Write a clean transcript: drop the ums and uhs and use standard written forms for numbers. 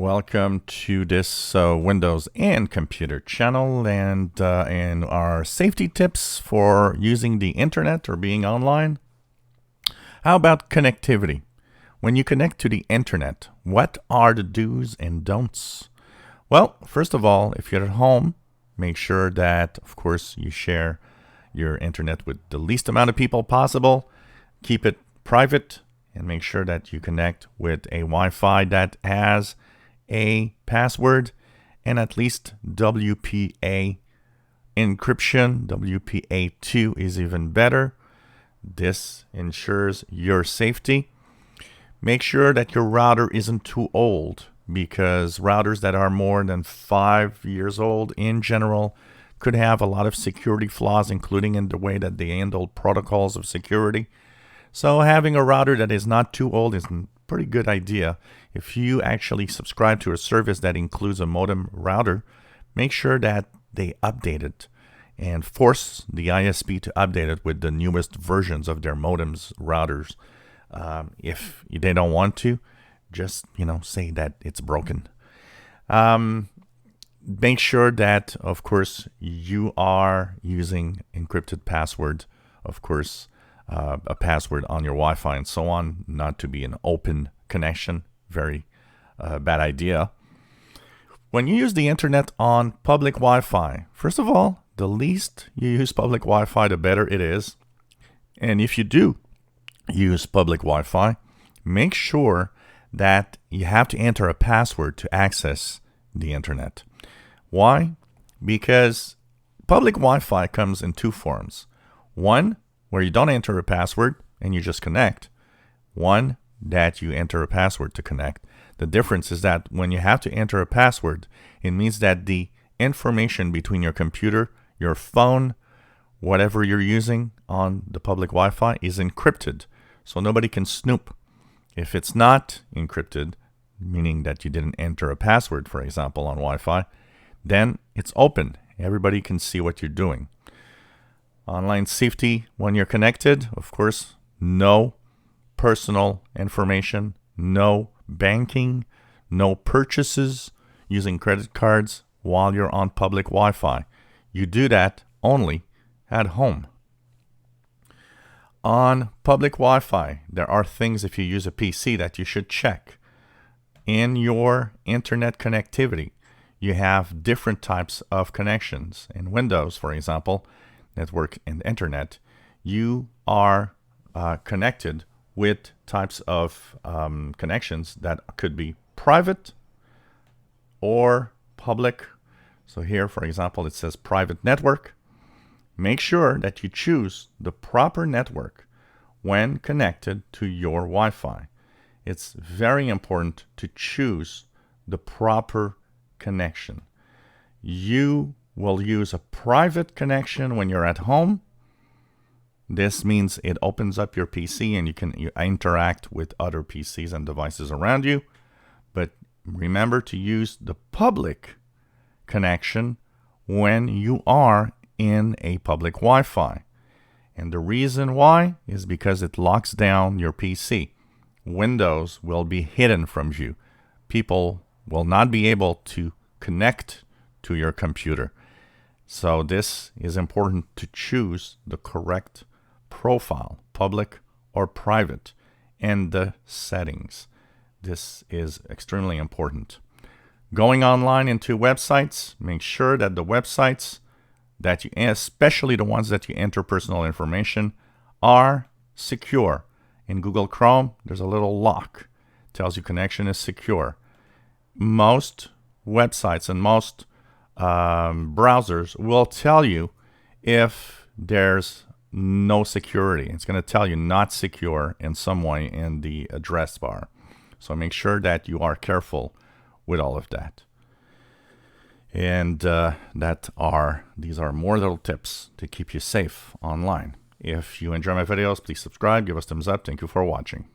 welcome to this Windows and computer channel and our safety tips for using the internet or being online. How about connectivity? When you connect to the internet, what are the do's and don'ts? Well, first of all, if you're at home, make sure that, of course, you share your internet with the least amount of people possible. Keep it private and make sure that you connect with a Wi-Fi that has a password and at least WPA encryption. WPA2 is even better. This ensures your safety. Make sure that your router isn't too old, because routers that are more than 5 years old in general could have a lot of security flaws, including in the way that they handle protocols of security. So having a router that is not too old is a pretty good idea. If you actually subscribe to a service that includes a modem router, make sure that they update it and force the ISP to update it with the newest versions of their modems routers. If they don't want to, just say that it's broken. Make sure that, of course, you are using encrypted password, of course, a password on your Wi-Fi and so on, not to be an open connection. Very bad idea. When you use the internet on public Wi-Fi, first of all, the least you use public Wi-Fi, the better it is. And if you do use public Wi-Fi, make sure that you have to enter a password to access the internet. Why? Because public Wi-Fi comes in two forms. One, where you don't enter a password and you just connect. One, that you enter a password to connect. The difference is that when you have to enter a password, it means that the information between your computer, your phone, whatever you're using on the public Wi-Fi is encrypted, so nobody can snoop. If it's not encrypted, meaning that you didn't enter a password, for example, on Wi-Fi, then it's open. Everybody can see what you're doing. Online safety when you're connected, of course, no personal information, no banking, no purchases using credit cards while you're on public Wi-Fi. You do that only at home. On public Wi-Fi, there are things, if you use a PC, that you should check. In your internet connectivity, you have different types of connections. In Windows, for example, network and internet, you are connected with types of connections that could be private or public. So here, for example, it says private network. Make sure that you choose the proper network when connected to your Wi-Fi. It's very important to choose the proper connection. You will use a private connection when you're at home. This means it opens up your PC and you interact with other PCs and devices around you. But remember to use the public connection when you are in a public Wi-Fi. And the reason why is because it locks down your PC. Windows will be hidden from you. People will not be able to connect to your computer. So this is important to choose the correct profile, public or private, and the settings. This is extremely important. Going online into websites, make sure that the websites that you, especially the ones that you enter personal information, are secure. In Google Chrome, there's a little lock. It tells you connection is secure. Most websites and most browsers will tell you if there's no security. It's going to tell you not secure in some way in the address bar. So make sure that you are careful with all of that. And these are more little tips to keep you safe online. If you enjoy my videos, please subscribe, give us thumbs up. Thank you for watching.